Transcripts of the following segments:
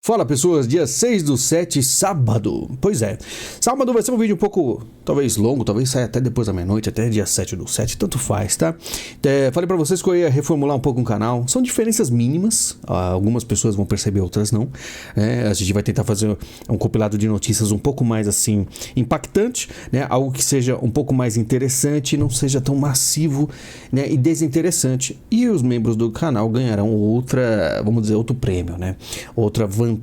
Fala pessoas, dia 6/7, sábado. Pois é, sábado vai ser um vídeo um pouco, talvez longo, talvez saia até depois da meia-noite, até dia 7/7, tanto faz, tá? Falei pra vocês que eu ia reformular um pouco o canal, são diferenças mínimas, algumas pessoas vão perceber, outras não. A gente vai tentar fazer um compilado de notícias um pouco mais assim, impactante, né? Algo que seja um pouco mais interessante, não seja tão massivo, né? E desinteressante. E os membros do canal ganharão outra, vamos dizer, outro prêmio, né? Outra vantagem.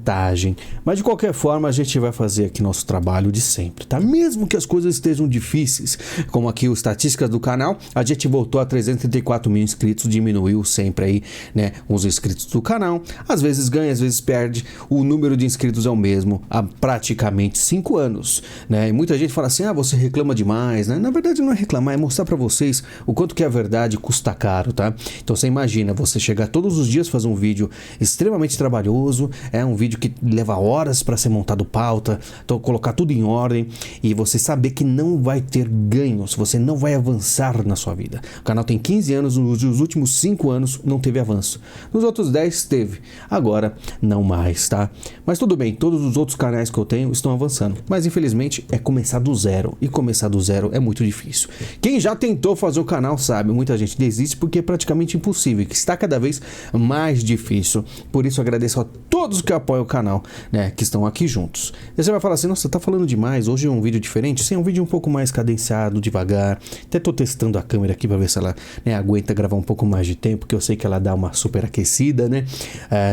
Mas de qualquer forma a gente vai fazer aqui nosso trabalho de sempre, tá? Mesmo que as coisas estejam difíceis, como aqui as estatísticas do canal, a gente voltou a 334 mil inscritos, diminuiu sempre aí, né, os inscritos do canal, às vezes ganha, às vezes perde, o número de inscritos é o mesmo há praticamente 5 anos, né? E muita gente fala assim, você reclama demais, né? Na verdade não é reclamar, é mostrar pra vocês o quanto que a verdade custa caro, tá? Então você imagina, você chegar todos os dias fazer um vídeo extremamente trabalhoso, um vídeo que leva horas para ser montado pauta, então colocar tudo em ordem e você saber que não vai ter ganhos, você não vai avançar na sua vida. O canal tem 15 anos, nos últimos 5 anos não teve avanço, nos outros 10 teve, agora não mais, tá? Mas tudo bem, todos os outros canais que eu tenho estão avançando, mas infelizmente é começar do zero, e começar do zero é muito difícil. Quem já tentou fazer o canal sabe, muita gente desiste porque é praticamente impossível, que está cada vez mais difícil. Por isso agradeço a todos que apoiam o canal, né, que estão aqui juntos. E você vai falar assim, nossa, tá falando demais, hoje é um vídeo diferente? Sim, é um vídeo um pouco mais cadenciado, devagar, até tô testando a câmera aqui para ver se ela, né, aguenta gravar um pouco mais de tempo, porque eu sei que ela dá uma super aquecida, né,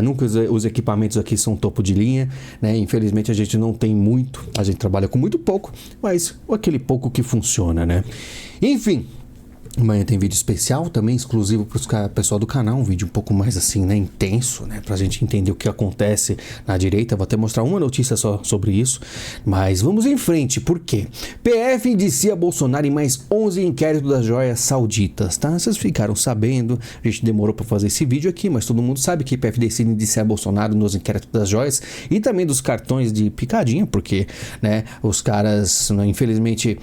nunca os equipamentos aqui são topo de linha, né, infelizmente a gente não tem muito, a gente trabalha com muito pouco, mas aquele pouco que funciona, né. Enfim, amanhã tem vídeo especial também, exclusivo para o pessoal do canal, um vídeo um pouco mais assim, né, intenso, né, pra gente entender o que acontece na direita. Vou até mostrar uma notícia só sobre isso, mas vamos em frente. Por quê? PF indicia Bolsonaro em mais 11 inquéritos das joias sauditas, tá? Vocês ficaram sabendo, a gente demorou para fazer esse vídeo aqui, mas todo mundo sabe que PF decide indiciar Bolsonaro nos inquéritos das joias e também dos cartões de picadinha, porque, né, os caras, né, infelizmente,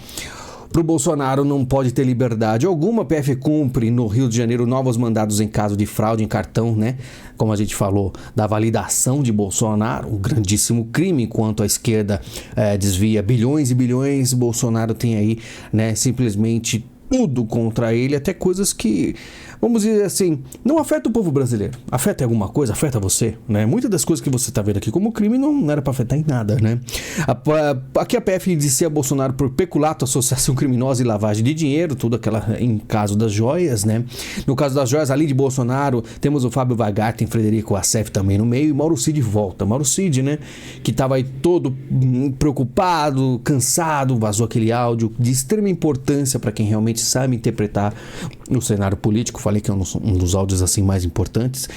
para o Bolsonaro não pode ter liberdade alguma. PF cumpre no Rio de Janeiro novos mandados em caso de fraude em cartão, né? Como a gente falou, da validação de Bolsonaro, um grandíssimo crime enquanto a esquerda desvia bilhões e bilhões. Bolsonaro tem aí, né, simplesmente tudo contra ele, até coisas que, vamos dizer assim, não afeta o povo brasileiro. Afeta em alguma coisa? Afeta você, né? Muitas das coisas que você está vendo aqui como crime não era para afetar em nada, né? Aqui a PF indicia Bolsonaro por peculato, associação criminosa e lavagem de dinheiro, tudo aquela em caso das joias, né? No caso das joias, além de Bolsonaro, temos o Fábio Weingarten, Frederico Assef também no meio, e Mauro Cid volta. Mauro Cid, né? Que estava aí todo preocupado, cansado, vazou aquele áudio de extrema importância para quem realmente sabe interpretar o cenário político. Falei que é um dos áudios assim mais importantes,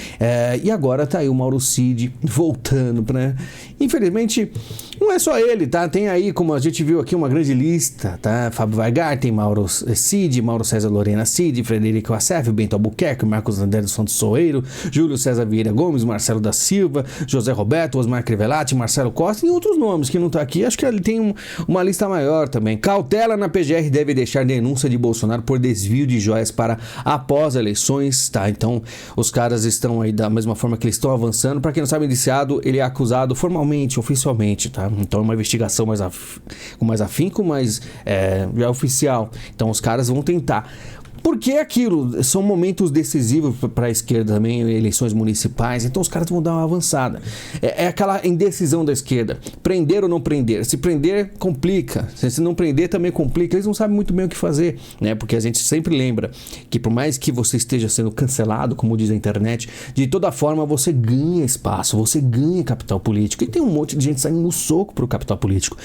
e agora tá aí o Mauro Cid voltando, né? Infelizmente não é só ele, tá? Tem aí, como a gente viu aqui, uma grande lista, tá? Fábio Weingarten, Mauro Cid, Mauro César Lorena Cid, Frederico Assef, Bento Albuquerque, Marcos André dos Santos Soeiro, Júlio César Vieira Gomes, Marcelo da Silva, José Roberto, Osmar Crivellati, Marcelo Costa e outros nomes que não tá aqui. Acho que ele tem uma lista maior também. Cautela na PGR deve deixar denúncia de Bolsonaro por desvio de joias para após eleições, tá? Então os caras estão aí da mesma forma que eles estão avançando. Para quem não sabe, indiciado, ele é acusado formalmente, oficialmente, tá? Então é uma investigação com mais afinco, mas já é oficial. Então os caras vão tentar. Porque aquilo, são momentos decisivos para a esquerda também, eleições municipais, então os caras vão dar uma avançada. É aquela indecisão da esquerda, prender ou não prender. Se prender, complica. Se não prender, também complica. Eles não sabem muito bem o que fazer, né? Porque a gente sempre lembra que por mais que você esteja sendo cancelado, como diz a internet, de toda forma você ganha espaço, você ganha capital político. E tem um monte de gente saindo no soco pro capital político.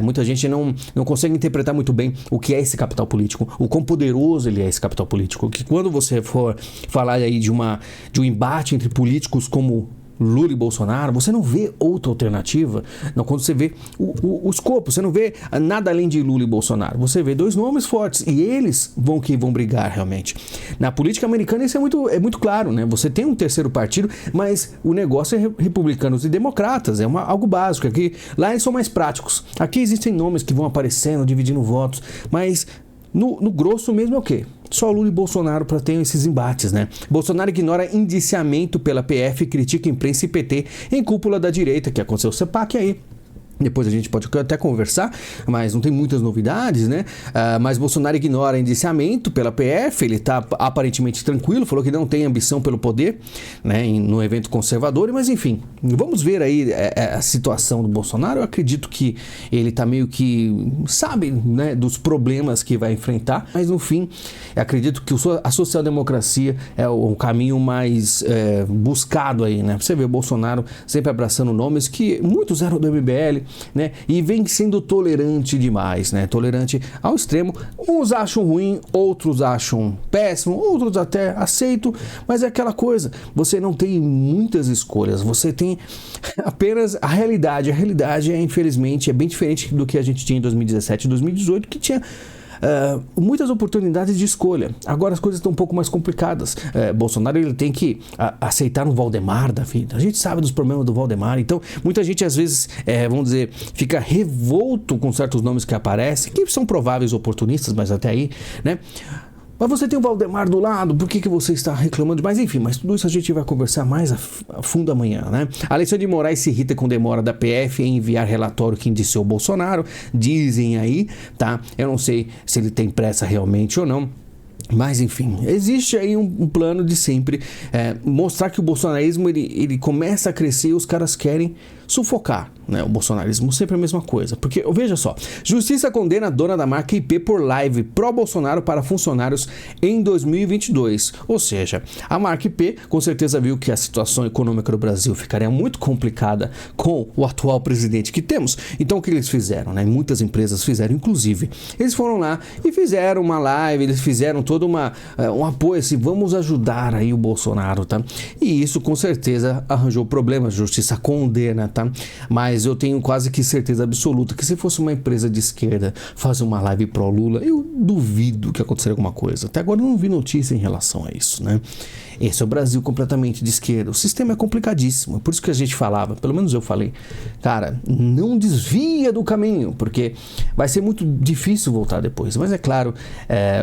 Muita gente não consegue interpretar muito bem o que é esse capital político, o quão poderoso ele é, esse capital político, que quando você for falar aí de um embate entre políticos como Lula e Bolsonaro, você não vê outra alternativa. Não, quando você vê o escopo, você não vê nada além de Lula e Bolsonaro. Você vê dois nomes fortes e eles vão brigar realmente. Na política americana isso é muito claro, né? Você tem um terceiro partido, mas o negócio é republicanos e democratas, algo básico. Aqui, lá eles são mais práticos. Aqui existem nomes que vão aparecendo, dividindo votos, mas no grosso mesmo é o quê? só Lula e Bolsonaro para ter esses embates, né? Bolsonaro ignora indiciamento pela PF e critica imprensa e PT em cúpula da direita, que aconteceu o CEPAC aí. Depois a gente pode até conversar, mas não tem muitas novidades, né? Mas Bolsonaro ignora indiciamento pela PF, ele está aparentemente tranquilo, falou que não tem ambição pelo poder, né? No evento conservador, mas enfim, vamos ver aí a situação do Bolsonaro. Eu acredito que ele está meio que sabe, né, dos problemas que vai enfrentar, mas no fim, eu acredito que a social-democracia é o caminho mais buscado aí, né? Você vê o Bolsonaro sempre abraçando nomes que muitos eram do MBL, né? E vem sendo tolerante demais, né? Tolerante ao extremo. Uns acham ruim, outros acham péssimo, outros até aceitam, mas é aquela coisa, você não tem muitas escolhas, você tem apenas a realidade. A realidade infelizmente é bem diferente do que a gente tinha em 2017 e 2018, que tinha muitas oportunidades de escolha. Agora as coisas estão um pouco mais complicadas. Bolsonaro ele tem que aceitar um Valdemar da vida. A gente sabe dos problemas do Valdemar, então muita gente às vezes, vamos dizer, fica revolto com certos nomes que aparecem, que são prováveis oportunistas, mas até aí, né? Mas você tem o Valdemar do lado, por que você está reclamando? Mas enfim, mas tudo isso a gente vai conversar mais a fundo amanhã, né? Alexandre de Moraes se irrita com demora da PF em enviar relatório que indiciou o Bolsonaro. Dizem aí, tá? Eu não sei se ele tem pressa realmente ou não. Mas enfim, existe aí um plano de sempre mostrar que o bolsonarismo ele começa a crescer e os caras querem sufocar, né? O bolsonarismo sempre a mesma coisa, porque veja só, justiça condena a dona da marca IP por live pró-Bolsonaro para funcionários em 2022, ou seja, a marca IP com certeza viu que a situação econômica do Brasil ficaria muito complicada com o atual presidente que temos, então o que eles fizeram, né? Muitas empresas fizeram, inclusive, eles foram lá e fizeram uma live, eles fizeram todo um apoio assim, vamos ajudar aí o Bolsonaro, tá? E isso com certeza arranjou problemas, justiça condena, tá? Mas eu tenho quase que certeza absoluta que se fosse uma empresa de esquerda fazer uma live pro Lula, eu duvido que aconteceria alguma coisa. Até agora eu não vi notícia em relação a isso, né? Esse é o Brasil completamente de esquerda. O sistema é complicadíssimo. É por isso que a gente falava, pelo menos eu falei, cara, não desvia do caminho, porque vai ser muito difícil voltar depois. Mas é claro,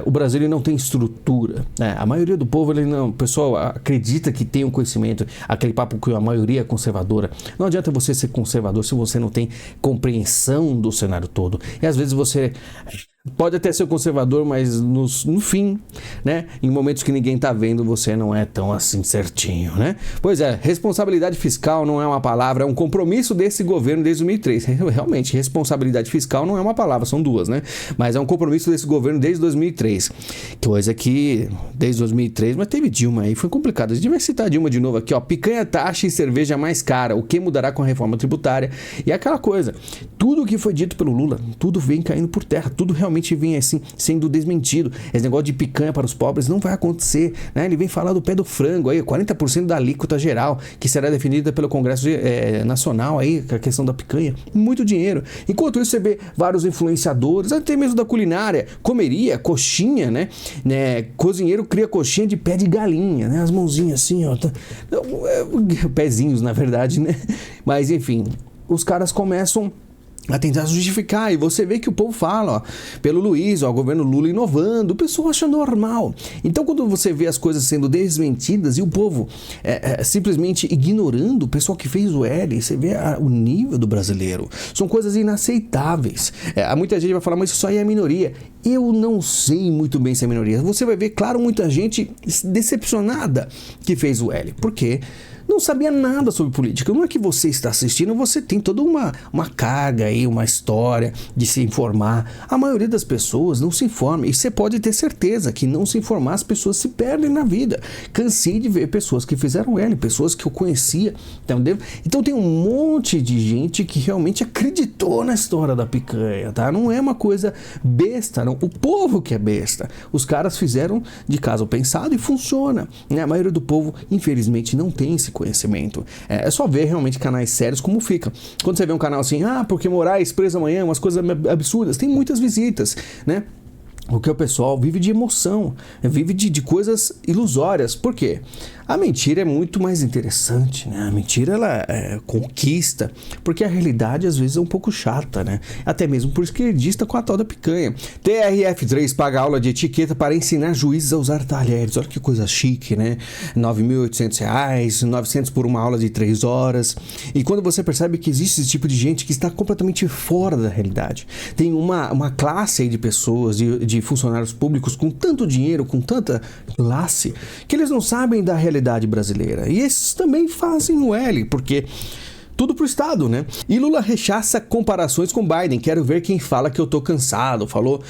o Brasil ele não tem estrutura, né? A maioria do povo, o pessoal acredita que tem um conhecimento, aquele papo que a maioria é conservadora. Não adianta você ser conservador se você não tem compreensão do cenário todo. E às vezes você pode até ser conservador, mas no fim, né, em momentos que ninguém tá vendo, você não é tão assim certinho, né? Pois é, responsabilidade fiscal não é uma palavra, é um compromisso desse governo desde 2003. Realmente, responsabilidade fiscal não é uma palavra, são duas, né? Mas é um compromisso desse governo desde 2003. Coisa que, desde 2003, mas teve Dilma aí, foi complicado. A gente vai citar a Dilma de novo aqui, ó. Picanha, taxa e cerveja mais cara. O que mudará com a reforma tributária? E aquela coisa, tudo que foi dito pelo Lula, tudo vem caindo por terra, tudo realmente vem assim sendo desmentido. Esse negócio de picanha para os pobres não vai acontecer, né? Ele vem falar do pé do frango aí, 40% da alíquota geral que será definida pelo Congresso Nacional aí, a questão da picanha, muito dinheiro. Enquanto isso você vê vários influenciadores, até mesmo da culinária, comeria, coxinha, né? Cozinheiro cria coxinha de pé de galinha, né? As mãozinhas assim, ó, pezinhos na verdade, né? Mas enfim, os caras começam a tentar justificar, e você vê que o povo fala, ó, pelo Luiz, ó, o governo Lula inovando, o pessoal acha normal. Então quando você vê as coisas sendo desmentidas e o povo simplesmente ignorando o pessoal que fez o L, você vê o nível do brasileiro, são coisas inaceitáveis. Muita gente vai falar, mas isso aí é minoria. Eu não sei muito bem se é minoria. Você vai ver, claro, muita gente decepcionada que fez o L, porque não sabia nada sobre política. Não é que você está assistindo, você tem toda uma carga aí, uma história de se informar. A maioria das pessoas não se informa. E você pode ter certeza que não se informar, as pessoas se perdem na vida. Cansei de ver pessoas que fizeram L, pessoas que eu conhecia, entendeu? Então tem um monte de gente que realmente acreditou na história da picanha, tá? Não é uma coisa besta, não. O povo que é besta. Os caras fizeram de caso pensado e funciona, né? A maioria do povo, infelizmente, não tem esse conhecimento. É só ver realmente canais sérios como fica. Quando você vê um canal assim, porque Moraes preso amanhã, umas coisas absurdas, tem muitas visitas, né? Porque o pessoal vive de emoção, vive de coisas ilusórias. Por quê? A mentira é muito mais interessante, né? A mentira, ela conquista, porque a realidade às vezes é um pouco chata, né? Até mesmo por esquerdista com a tal da picanha. TRF3 paga aula de etiqueta para ensinar juízes a usar talheres. Olha que coisa chique, né? R$ 9.800, 900 por uma aula de 3 horas. E quando você percebe que existe esse tipo de gente que está completamente fora da realidade. Tem uma classe aí de pessoas, de funcionários públicos com tanto dinheiro, com tanta classe, que eles não sabem da realidade brasileira. E esses também fazem o L, porque tudo pro Estado, né? E Lula rechaça comparações com Biden. Quero ver quem fala que eu tô cansado. Falou,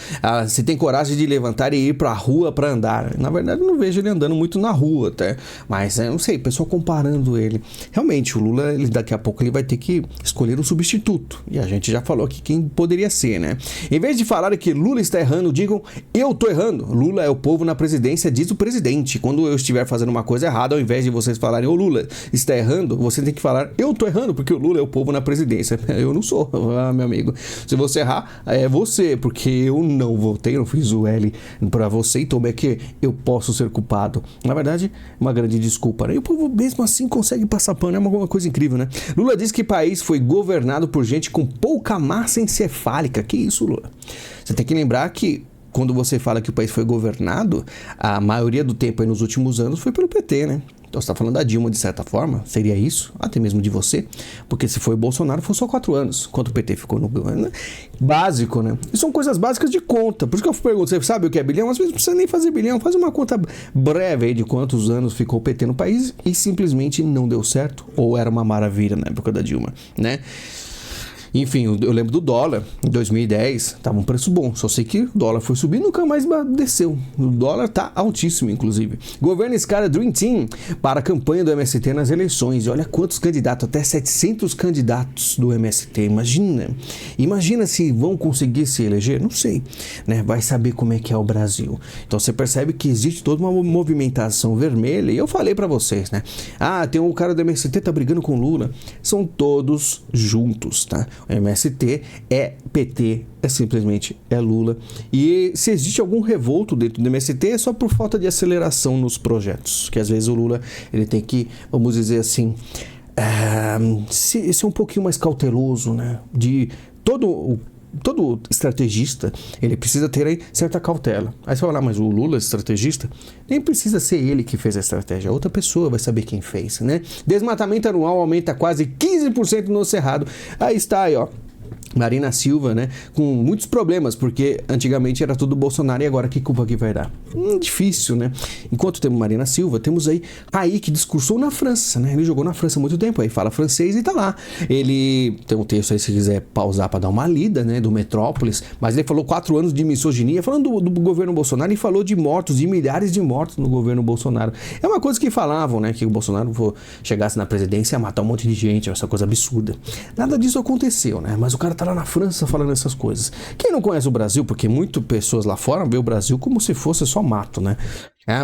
se tem coragem de levantar e ir pra rua pra andar. Na verdade, eu não vejo ele andando muito na rua, até. Mas, não sei, pessoal comparando ele. Realmente, o Lula, daqui a pouco, ele vai ter que escolher um substituto. E a gente já falou aqui quem poderia ser, né? Em vez de falarem que Lula está errando, digam, eu tô errando. Lula é o povo na presidência, diz o presidente. Quando eu estiver fazendo uma coisa errada, ao invés de vocês falarem, ô Lula, está errando, você tem que falar, eu tô errando, porque o Lula é o povo na presidência. Eu não sou, meu amigo. Se você errar, é você, porque eu não votei, não fiz o L pra você, então é que eu posso ser culpado. Na verdade, uma grande desculpa, né? E o povo mesmo assim consegue passar pano, é uma coisa incrível, né? Lula diz que o país foi governado por gente com pouca massa encefálica. Que isso, Lula? Você tem que lembrar que quando você fala que o país foi governado, a maioria do tempo aí nos últimos anos foi pelo PT, né? Então você está falando da Dilma de certa forma, seria isso? Até mesmo de você? Porque se foi o Bolsonaro, foi só 4 anos, enquanto o PT ficou no governo. Né? Básico, né? E são coisas básicas de conta. Por isso que eu pergunto, você sabe o que é bilhão? Às vezes não precisa nem fazer bilhão, faz uma conta breve aí de quantos anos ficou o PT no país e simplesmente não deu certo, ou era uma maravilha na época da Dilma, né? Enfim, eu lembro do dólar, em 2010, estava um preço bom, só sei que o dólar foi subir e nunca mais desceu. O dólar tá altíssimo, inclusive. Governo escala Dream Team para a campanha do MST nas eleições. E olha quantos candidatos, até 700 candidatos do MST, imagina se vão conseguir se eleger, não sei, né? Vai saber como é que é o Brasil. Então você percebe que existe toda uma movimentação vermelha, e eu falei para vocês, né? Tem um cara do MST tá brigando com Lula, são todos juntos, tá? O MST é PT, simplesmente Lula. E se existe algum revolto dentro do MST é só por falta de aceleração nos projetos, que às vezes o Lula ele tem que, vamos dizer assim, ser um pouquinho mais cauteloso, né? De todo estrategista, ele precisa ter aí certa cautela. Aí você vai falar, mas o Lula é estrategista? Nem precisa ser ele que fez a estratégia, outra pessoa vai saber quem fez, né? Desmatamento anual aumenta quase 15% no Cerrado. Aí está aí, ó. Marina Silva, né, com muitos problemas, porque antigamente era tudo Bolsonaro e agora que culpa que vai dar? Difícil, né? Enquanto temos Marina Silva, temos aí Raí, que discursou na França, né? Ele jogou na França há muito tempo, aí fala francês e tá lá. Ele tem um texto aí, se quiser pausar para dar uma lida, né, do Metrópolis, mas ele falou 4 anos de misoginia, falando do governo Bolsonaro, e falou de mortos, de milhares de mortos no governo Bolsonaro. É uma coisa que falavam, né, que o Bolsonaro chegasse na presidência ia matar um monte de gente, essa coisa absurda. Nada disso aconteceu, né? Mas o cara tá lá na França falando essas coisas. Quem não conhece o Brasil, porque muitas pessoas lá fora vê o Brasil como se fosse só mato, né?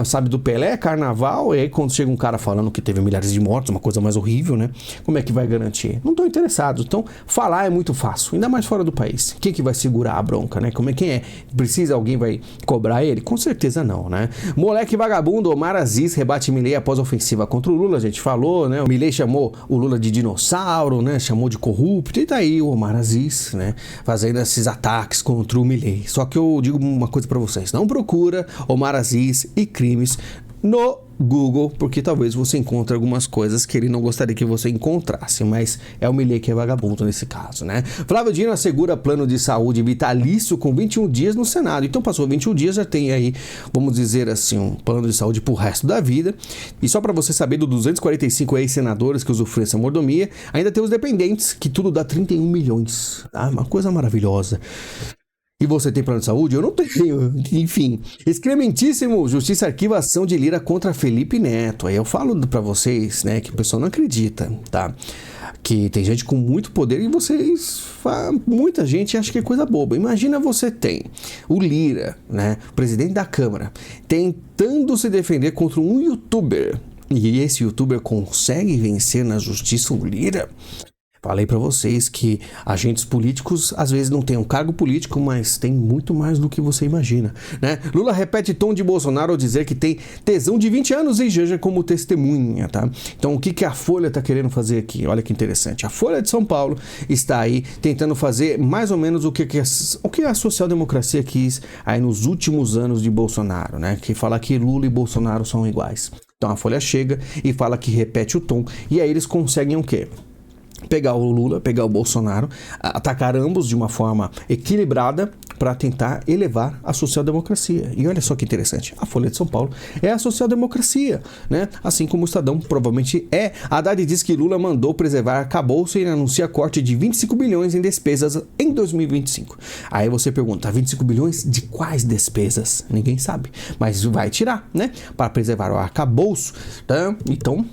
Sabe do Pelé, carnaval, e aí quando chega um cara falando que teve milhares de mortos, uma coisa mais horrível, né? Como é que vai garantir? Não estão interessados. Então, falar é muito fácil, ainda mais fora do país. Quem que vai segurar a bronca, né? Quem é? Precisa, alguém vai cobrar ele? Com certeza não, né? Moleque vagabundo, Omar Aziz rebate Milei após ofensiva contra o Lula, a gente falou, né? O Milei chamou o Lula de dinossauro, né? Chamou de corrupto, e tá aí o Omar Aziz, né? Fazendo esses ataques contra o Milei. Só que eu digo uma coisa pra vocês, não procura Omar Aziz e crimes no Google, porque talvez você encontre algumas coisas que ele não gostaria que você encontrasse, mas é o Milei que é vagabundo nesse caso, né? Flávio Dino assegura plano de saúde vitalício com 21 dias no Senado. Então passou 21 dias, já tem aí, vamos dizer assim, um plano de saúde pro resto da vida. E só para você saber, dos 245 ex-senadores que usufruem essa mordomia, ainda tem os dependentes, que tudo dá 31 milhões. Uma coisa maravilhosa. E você tem plano de saúde? Eu não tenho. Enfim, excrementíssimo, justiça arquiva ação de Lira contra Felipe Neto. Aí eu falo pra vocês, né, que o pessoal não acredita, tá? Que tem gente com muito poder e muita gente acha que é coisa boba. Imagina você tem o Lira, né, presidente da Câmara, tentando se defender contra um youtuber. E esse youtuber consegue vencer na justiça o Lira? Falei para vocês que agentes políticos às vezes não têm um cargo político, mas tem muito mais do que você imagina, né? Lula repete tom de Bolsonaro ao dizer que tem tesão de 20 anos em Janja como testemunha, tá? Então o que a Folha tá querendo fazer aqui? Olha que interessante. A Folha de São Paulo está aí tentando fazer mais ou menos o que a social-democracia quis aí nos últimos anos de Bolsonaro, né? Que fala que Lula e Bolsonaro são iguais. Então a Folha chega e fala que repete o tom e aí eles conseguem o quê? Pegar o Lula, pegar o Bolsonaro, atacar ambos de uma forma equilibrada para tentar elevar a social-democracia. E olha só que interessante, a Folha de São Paulo é a social-democracia, né? Assim como o Estadão provavelmente é. A Haddad diz que Lula mandou preservar arcabouço e anuncia corte de 25 bilhões em despesas em 2025. Aí você pergunta, 25 bilhões de quais despesas? Ninguém sabe, mas vai tirar, né? Para preservar o arcabouço, tá? Então,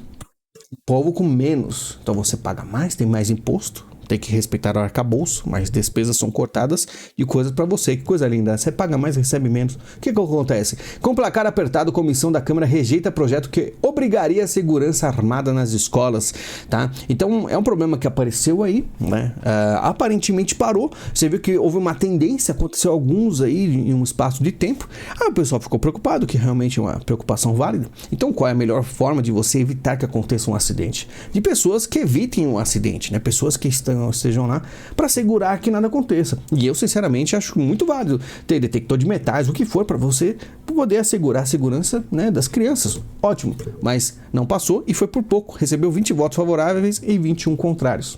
povo com menos, então você paga mais, tem mais imposto, tem que respeitar o arcabouço, mas despesas são cortadas e coisas para você, que coisa linda, você paga mais, recebe menos. O que acontece? Com placar apertado, comissão da Câmara rejeita projeto que obrigaria a segurança armada nas escolas, tá? Então é um problema que apareceu aí, né? Aparentemente parou, você viu que houve uma tendência, aconteceu alguns aí em um espaço de tempo, o pessoal ficou preocupado, que realmente é uma preocupação válida. Então qual é a melhor forma de você evitar que aconteça um acidente? De pessoas que evitem um acidente, né? Pessoas que estejam lá para assegurar que nada aconteça. E eu, sinceramente, acho muito válido ter detector de metais, o que for, para você poder assegurar a segurança, né, das crianças. Ótimo. Mas não passou e foi por pouco. Recebeu 20 votos favoráveis e 21 contrários.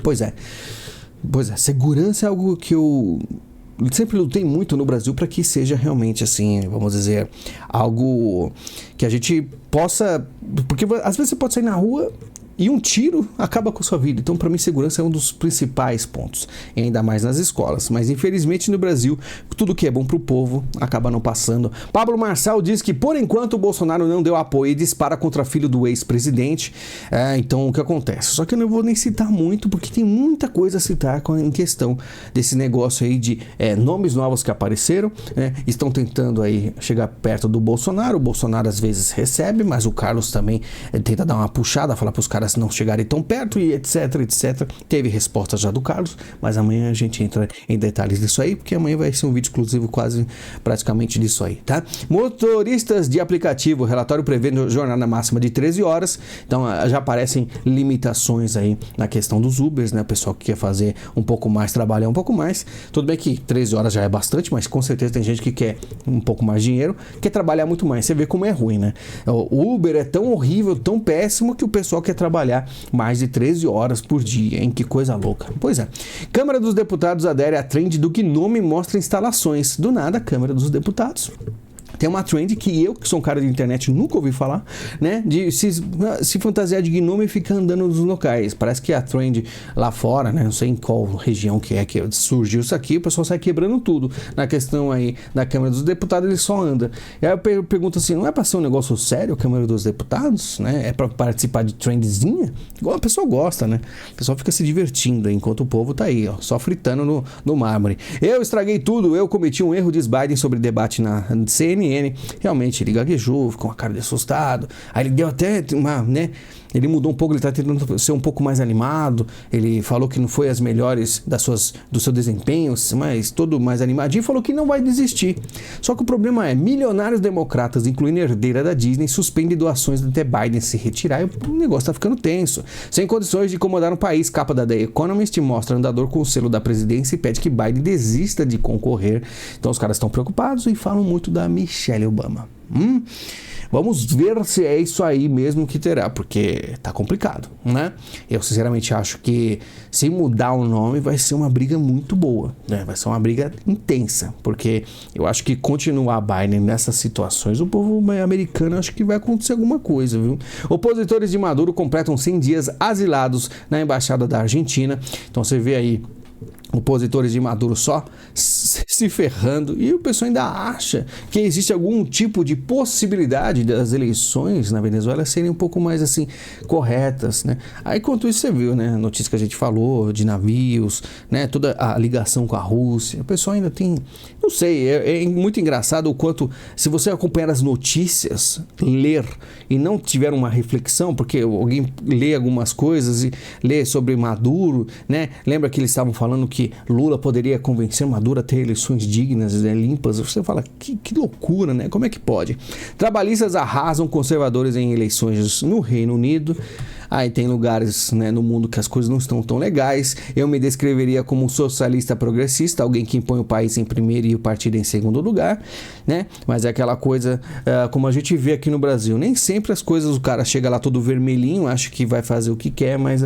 Pois é. Segurança é algo que eu sempre lutei muito no Brasil para que seja realmente assim, vamos dizer, algo que a gente possa... Porque às vezes você pode sair na rua e um tiro acaba com a sua vida. Então, para mim, segurança é um dos principais pontos, e ainda mais nas escolas. Mas, infelizmente, no Brasil, tudo que é bom para o povo acaba não passando. Pablo Marçal diz que, por enquanto, o Bolsonaro não deu apoio e dispara contra filho do ex-presidente. Então, o que acontece? Só que eu não vou nem citar muito, porque tem muita coisa a citar em questão desse negócio aí de nomes novos que apareceram, né? Estão tentando aí chegar perto do Bolsonaro. O Bolsonaro, às vezes, recebe, mas o Carlos também tenta dar uma puxada, falar para os caras não chegarem tão perto e etc. Teve resposta já do Carlos, mas amanhã a gente entra em detalhes disso aí, porque amanhã vai ser um vídeo exclusivo quase praticamente disso aí, tá? Motoristas de aplicativo, relatório prevê jornada máxima de 13 horas, então já aparecem limitações aí na questão dos Ubers, né? O pessoal que quer fazer um pouco mais, trabalhar um pouco mais, tudo bem que 13 horas já é bastante, mas com certeza tem gente que quer um pouco mais de dinheiro, quer trabalhar muito mais, você vê como é ruim, né? O Uber é tão horrível, tão péssimo, que o pessoal quer trabalhar mais de 13 horas por dia, hein? Que coisa louca. Pois é. Câmara dos Deputados adere à trend do Gnome e mostra instalações. Do nada, Câmara dos Deputados tem uma trend que eu, que sou um cara de internet, nunca ouvi falar, né? De se fantasiar de gnome e ficar andando nos locais. Parece que a trend lá fora, né? Não sei em qual região que surgiu isso aqui, o pessoal sai quebrando tudo. Na questão aí da Câmara dos Deputados, ele só anda. E aí eu pergunto assim, não é pra ser um negócio sério a Câmara dos Deputados, né? É pra participar de trendzinha? Igual a pessoa gosta, né? O pessoal fica se divertindo, enquanto o povo tá aí, ó, só fritando no mármore. Eu estraguei tudo, eu cometi um erro, diz Biden sobre debate na CNN. Realmente, ele gaguejou, ficou com a cara de assustado. Aí ele deu até uma, né? Ele mudou um pouco, ele tá tentando ser um pouco mais animado. Ele falou que não foi as melhores do seu desempenho, mas todo mais animadinho, falou que não vai desistir. Só que o problema é, milionários democratas, incluindo a herdeira da Disney, suspendem doações até Biden se retirar e o negócio tá ficando tenso. Sem condições de incomodar o país, capa da The Economist mostra andador com o selo da presidência e pede que Biden desista de concorrer. Então os caras estão preocupados e falam muito da Michelle Obama. Vamos ver se é isso aí mesmo que terá, porque tá complicado, né? Eu sinceramente acho que se mudar o nome vai ser uma briga muito boa, né? Vai ser uma briga intensa, porque eu acho que continuar Biden nessas situações, o povo americano acho que vai acontecer alguma coisa, viu? Opositores de Maduro completam 100 dias asilados na embaixada da Argentina. Então você vê aí opositores de Maduro só se ferrando e o pessoal ainda acha que existe algum tipo de possibilidade das eleições na Venezuela serem um pouco mais assim corretas, né? Aí enquanto isso você viu, né, a notícia que a gente falou de navios, né, toda a ligação com a Rússia, o pessoal ainda não sei, é muito engraçado o quanto, se você acompanhar as notícias, ler e não tiver uma reflexão, porque alguém lê algumas coisas e lê sobre Maduro, né? Lembra que eles estavam falando que Lula poderia convencer Maduro a ter eleições dignas, né, limpas? Você fala, que loucura, né? Como é que pode? Trabalhistas arrasam conservadores em eleições no Reino Unido. Aí tem lugares, né, no mundo que as coisas não estão tão legais. Eu me descreveria como um socialista progressista, alguém que impõe o país em primeiro e o partido em segundo lugar, né? Mas é aquela coisa, como a gente vê aqui no Brasil, nem sempre as coisas, o cara chega lá todo vermelhinho, acha que vai fazer o que quer, mas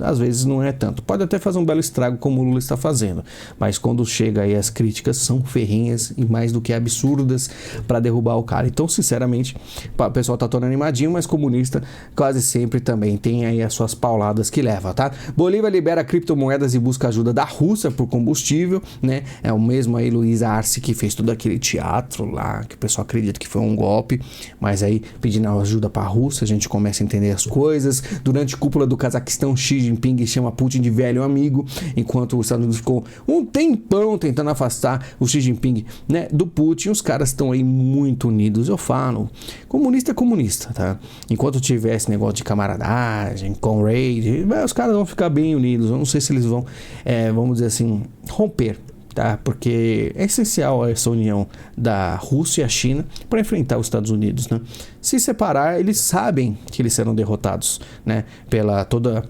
às vezes não é tanto. Pode até fazer um belo estrago como o Lula está fazendo, mas quando chega aí as críticas são ferrinhas e mais do que absurdas para derrubar o cara. Então, sinceramente, o pessoal tá todo animadinho, mas comunista quase sempre também tem aí as suas pauladas que leva, tá? Bolívia libera criptomoedas e busca ajuda da Rússia por combustível, né? É o mesmo aí Luiz Arce que fez todo aquele teatro lá, que o pessoal acredita que foi um golpe, mas aí pedindo ajuda para a Rússia, a gente começa a entender as coisas. Durante a cúpula do Cazaquistão, Xi Jinping chama Putin de velho amigo, enquanto os Estados Unidos ficou um tempão tentando afastar o Xi Jinping, né, do Putin. Os caras estão aí muito unidos. Eu falo, comunista é comunista, tá? Enquanto tiver esse negócio de camaradagem, Conrad, os caras vão ficar bem unidos. Eu não sei se eles vão, vamos dizer assim, romper, tá? Porque é essencial essa união da Rússia e a China para enfrentar os Estados Unidos, né? Se separar, eles sabem que eles serão derrotados, né? Pela toda,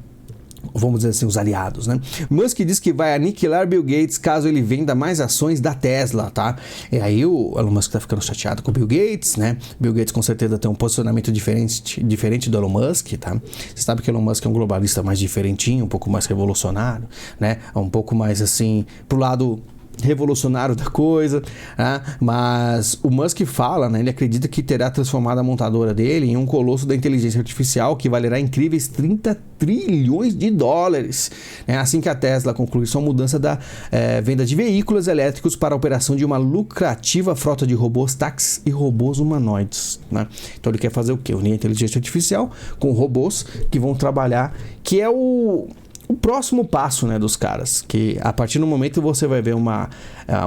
vamos dizer assim, os aliados, né? Musk diz que vai aniquilar Bill Gates caso ele venda mais ações da Tesla, tá? E aí o Elon Musk tá ficando chateado com o Bill Gates, né? Bill Gates com certeza tem um posicionamento diferente do Elon Musk, tá? Você sabe que o Elon Musk é um globalista mais diferentinho, um pouco mais revolucionário, né? Um pouco mais assim, pro lado revolucionário da coisa, né? Mas o Musk fala, né? Ele acredita que terá transformado a montadora dele em um colosso da inteligência artificial que valerá incríveis 30 trilhões de dólares, né? Assim que a Tesla concluir sua mudança da venda de veículos elétricos para a operação de uma lucrativa frota de robôs táxis e robôs humanoides, né? Então ele quer fazer o quê? Unir a inteligência artificial com robôs que vão trabalhar, que é o próximo passo, né, dos caras, que a partir do momento você vai ver uma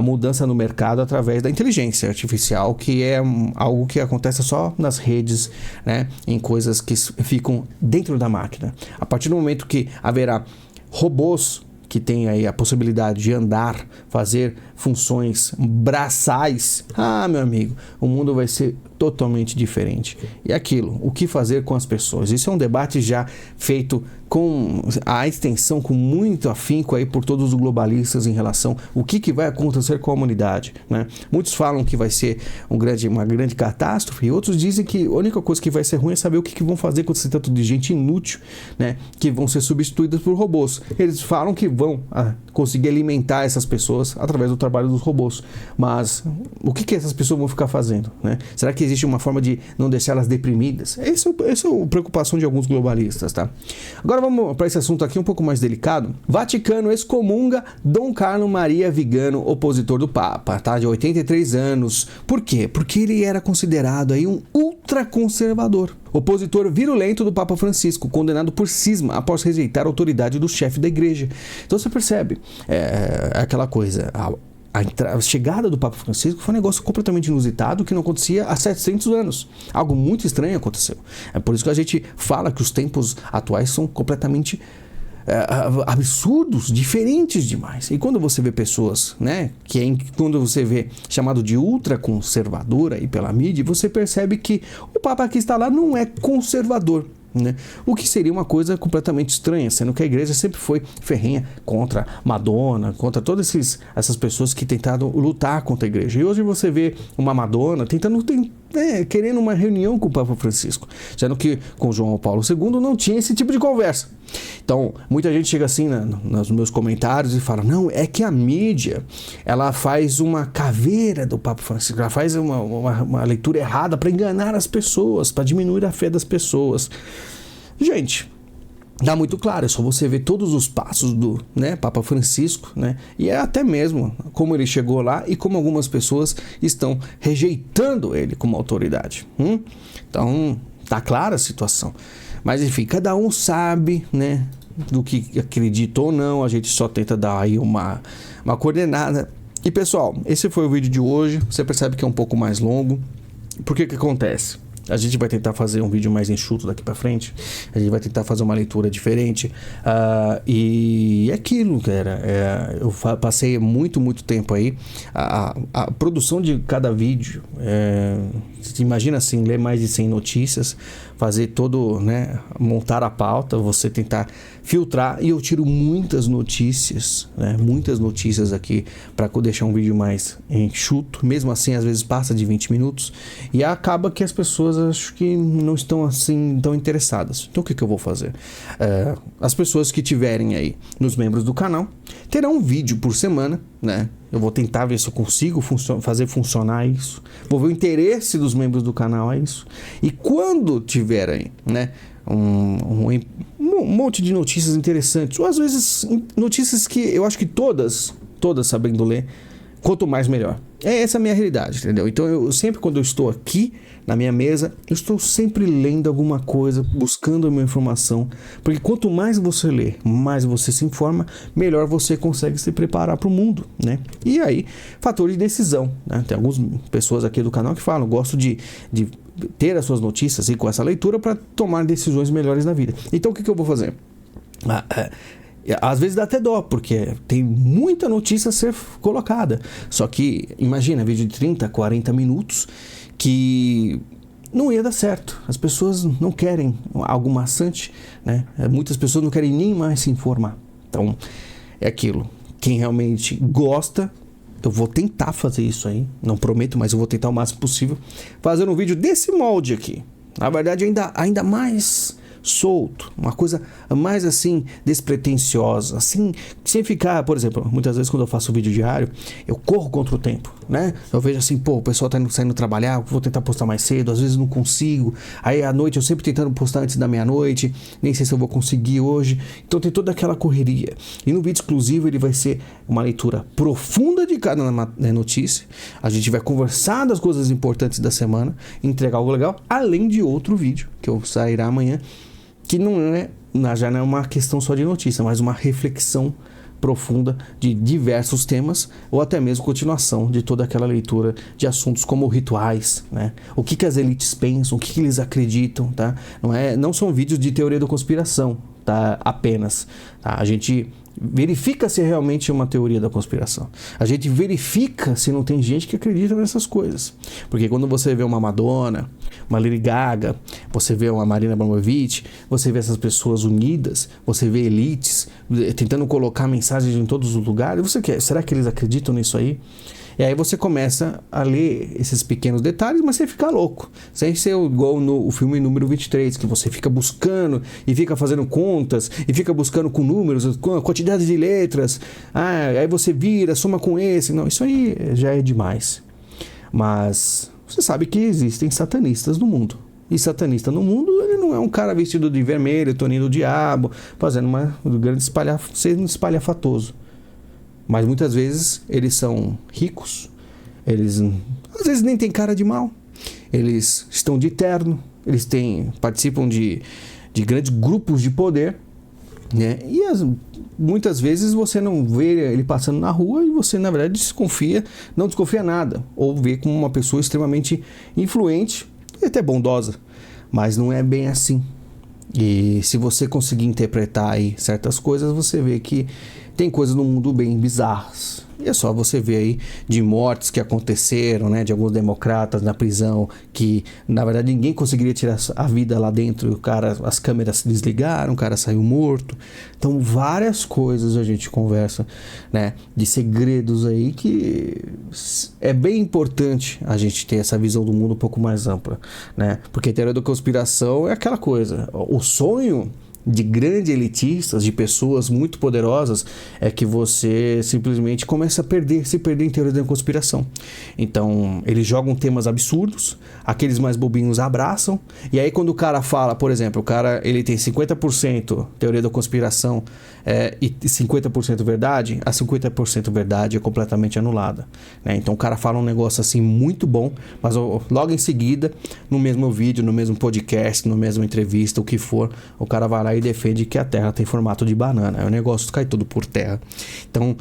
mudança no mercado através da inteligência artificial, que é algo que acontece só nas redes, né, em coisas que ficam dentro da máquina. A partir do momento que haverá robôs que tem aí a possibilidade de andar, fazer funções braçais, meu amigo, o mundo vai ser totalmente diferente. E aquilo, o que fazer com as pessoas? Isso é um debate já feito com a extensão, com muito afinco aí por todos os globalistas em relação ao que vai acontecer com a humanidade, né? Muitos falam que vai ser uma grande catástrofe e outros dizem que a única coisa que vai ser ruim é saber o que vão fazer com esse tanto de gente inútil, né? Que vão ser substituídas por robôs. Eles falam que vão conseguir alimentar essas pessoas através do trabalho dos robôs, mas o que essas pessoas vão ficar fazendo, né? Será que existe uma forma de não deixá-las deprimidas? Essa é a preocupação de alguns globalistas, tá? Agora vamos para esse assunto aqui um pouco mais delicado. Vaticano excomunga Dom Carlo Maria Vigano, opositor do Papa, tá? De 83 anos. Por quê? Porque ele era considerado aí um ultraconservador. Opositor virulento do Papa Francisco, condenado por cisma após rejeitar a autoridade do chefe da igreja. Então você percebe, aquela coisa, a chegada do Papa Francisco foi um negócio completamente inusitado que não acontecia há 700 anos. Algo muito estranho aconteceu. É por isso que a gente fala que os tempos atuais são completamente absurdos, diferentes demais. E quando você vê pessoas, né, quando você vê chamado de ultraconservador aí pela mídia, você percebe que o Papa que está lá não é conservador, né? O que seria uma coisa completamente estranha, sendo que a igreja sempre foi ferrenha contra Madonna, contra todas essas pessoas que tentaram lutar contra a igreja. E hoje você vê uma Madonna querendo uma reunião com o Papa Francisco, sendo que com João Paulo II não tinha esse tipo de conversa. Então, muita gente chega assim nos meus comentários e fala, não, é que a mídia, ela faz uma caveira do Papa Francisco, ela faz uma leitura errada para enganar as pessoas, para diminuir a fé das pessoas. Gente, dá muito claro, é só você ver todos os passos do, né, Papa Francisco, né, e é até mesmo como ele chegou lá e como algumas pessoas estão rejeitando ele como autoridade. Então, tá clara a situação. Mas enfim, cada um sabe, né, do que acredita ou não, a gente só tenta dar aí uma coordenada E pessoal, esse foi o vídeo de hoje. Você percebe que é um pouco mais longo. Por que acontece? A gente vai tentar fazer um vídeo mais enxuto daqui pra frente. A gente vai tentar fazer uma leitura diferente. E é aquilo, cara. Eu passei muito tempo aí. A produção de cada vídeo. Você imagina assim, ler mais de 100 notícias. Fazer todo, né? Montar a pauta. Você tentar filtrar. E eu tiro muitas notícias, né? Muitas notícias aqui para deixar um vídeo mais enxuto. Mesmo assim, às vezes passa de 20 minutos. E acaba que as pessoas acho que não estão assim tão interessadas. Então o que eu vou fazer? As pessoas que tiverem aí nos membros do canal terão um vídeo por semana, né? Eu vou tentar ver se eu consigo fazer funcionar isso. Vou ver o interesse dos membros do canal a isso. E quando tiver aí, né, um monte de notícias interessantes, ou às vezes notícias que eu acho que todas sabendo ler, quanto mais melhor. Essa é a minha realidade, entendeu? Então eu sempre, quando eu estou aqui na minha mesa, eu estou sempre lendo alguma coisa, buscando a minha informação, porque quanto mais você lê, mais você se informa, melhor você consegue se preparar para o mundo, né? E aí, fator de decisão, né? Tem algumas pessoas aqui do canal que falam, gosto de ter as suas notícias e com essa leitura para tomar decisões melhores na vida. Então o que eu vou fazer? Às vezes dá até dó, porque tem muita notícia a ser colocada. Só que, imagina, vídeo de 30, 40 minutos que não ia dar certo. As pessoas não querem algo maçante, né? Muitas pessoas não querem nem mais se informar. Então, é aquilo. Quem realmente gosta, eu vou tentar fazer isso aí. Não prometo, mas eu vou tentar o máximo possível. Fazer um vídeo desse molde aqui. Na verdade, ainda mais solto, uma coisa mais assim despretensiosa, assim, sem ficar, por exemplo, muitas vezes quando eu faço vídeo diário, eu corro contra o tempo, né? Eu vejo assim, pô, o pessoal tá saindo trabalhar, vou tentar postar mais cedo, às vezes não consigo, aí à noite eu sempre tentando postar antes da meia-noite, nem sei se eu vou conseguir hoje, então tem toda aquela correria. E no vídeo exclusivo ele vai ser uma leitura profunda de cada notícia, a gente vai conversar das coisas importantes da semana, entregar algo legal, além de outro vídeo que eu sairá amanhã, que já não é uma questão só de notícia, mas uma reflexão profunda de diversos temas, ou até mesmo continuação de toda aquela leitura de assuntos como rituais, né? O que as elites pensam, o que eles acreditam, tá? Não são vídeos de teoria da conspiração, tá? Apenas, tá? A gente verifica se realmente é uma teoria da conspiração. A gente verifica se não tem gente que acredita nessas coisas. Porque quando você vê uma Madonna, uma Lady Gaga, você vê uma Marina Abramovic, você vê essas pessoas unidas, você vê elites tentando colocar mensagens em todos os lugares, será que eles acreditam nisso aí? E aí você começa a ler esses pequenos detalhes, mas você fica louco. Sem ser igual no filme número 23, que você fica buscando e fica fazendo contas, e fica buscando com números, com a quantidade de letras. Aí você vira, soma com esse. Não, isso aí já é demais. Mas você sabe que existem satanistas no mundo. E satanista no mundo, ele não é um cara vestido de vermelho, toninho do diabo, fazendo um grande sendo espalhafatoso. Mas muitas vezes eles são ricos, eles às vezes nem têm cara de mal, eles estão de terno, eles participam de grandes grupos de poder, né? E muitas vezes você não vê ele passando na rua e você na verdade não desconfia nada, ou vê como uma pessoa extremamente influente e até bondosa, mas não é bem assim. E se você conseguir interpretar aí certas coisas, você vê que tem coisas no mundo bem bizarras. E é só você ver aí de mortes que aconteceram, né, de alguns democratas na prisão, que na verdade ninguém conseguiria tirar a vida lá dentro, as câmeras desligaram, o cara saiu morto. Então várias coisas a gente conversa, né, de segredos aí que é bem importante a gente ter essa visão do mundo um pouco mais ampla, né? Porque a teoria da conspiração é aquela coisa, o sonho de grandes elitistas, de pessoas muito poderosas, é que você simplesmente começa a se perder em teoria da conspiração. Então, eles jogam temas absurdos, aqueles mais bobinhos abraçam, e aí quando o cara fala, por exemplo, ele tem 50% teoria da conspiração e 50% verdade, a 50% verdade é completamente anulada, né? Então o cara fala um negócio assim muito bom, mas logo em seguida, no mesmo vídeo, no mesmo podcast, no mesmo entrevista, o que for, o cara vai lá e defende que a Terra tem formato de banana. Aí o negócio cai tudo por terra. Então,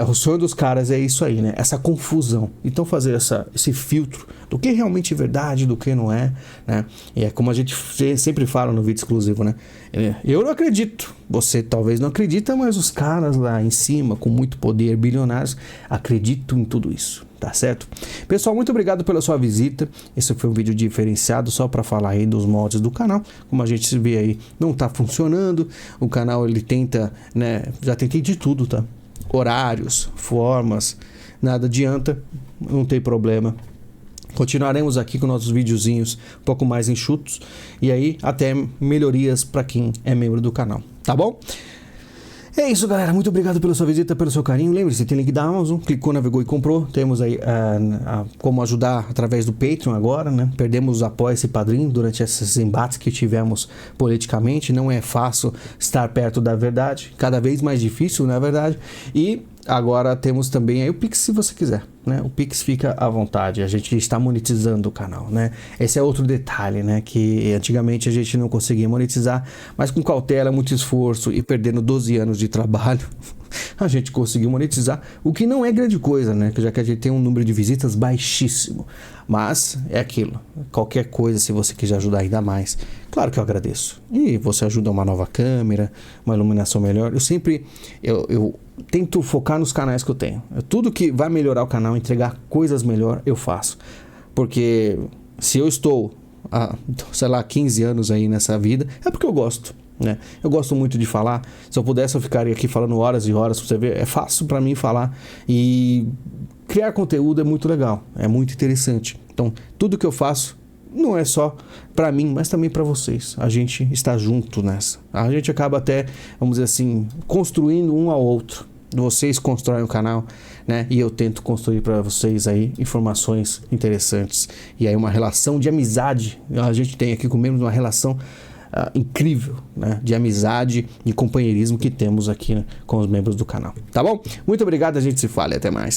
O sonho dos caras é isso aí, né? Essa confusão. Então fazer esse filtro do que realmente é verdade, do que não é, né? E é como a gente sempre fala no vídeo exclusivo, né? Eu não acredito. Você talvez não acredita, mas os caras lá em cima, com muito poder, bilionários, acreditam em tudo isso. Tá certo? Pessoal, muito obrigado pela sua visita. Esse foi um vídeo diferenciado só para falar aí dos mods do canal. Como a gente vê aí, não tá funcionando. O canal ele tenta, né? Já tentei de tudo, tá? Horários, formas, nada adianta, não tem problema. Continuaremos aqui com nossos videozinhos um pouco mais enxutos e aí até melhorias para quem é membro do canal, tá bom? É isso, galera. Muito obrigado pela sua visita, pelo seu carinho. Lembre-se, tem link da Amazon. Clicou, navegou e comprou. Temos aí como ajudar através do Patreon agora, né? Perdemos o apoio esse padrinho durante esses embates que tivemos politicamente. Não é fácil estar perto da verdade. Cada vez mais difícil, na verdade. E agora temos também aí o Pix, se você quiser, né? O Pix fica à vontade. A gente está monetizando o canal, né? Esse é outro detalhe, né? Que antigamente a gente não conseguia monetizar, mas com cautela, muito esforço e perdendo 12 anos de trabalho, a gente conseguiu monetizar, o que não é grande coisa, né? Já que a gente tem um número de visitas baixíssimo. Mas é aquilo. Qualquer coisa, se você quiser ajudar ainda mais, claro que eu agradeço. E você ajuda uma nova câmera, uma iluminação melhor. Eu tento focar nos canais que eu tenho. Tudo que vai melhorar o canal, entregar coisas melhor, eu faço. Porque se eu estou há, sei lá, 15 anos aí nessa vida, é porque eu gosto, né? Eu gosto muito de falar. Se eu pudesse, eu ficaria aqui falando horas e horas pra você ver. É fácil pra mim falar. E criar conteúdo é muito legal, é muito interessante. Então, tudo que eu faço não é só para mim, mas também para vocês. A gente está junto nessa. A gente acaba até, vamos dizer assim, construindo um ao outro. Vocês constroem o canal, né? E eu tento construir para vocês aí informações interessantes. E aí uma relação de amizade. A gente tem aqui com membros uma relação incrível, né? De amizade e companheirismo que temos aqui, né? Com os membros do canal. Tá bom? Muito obrigado, a gente se fala e até mais.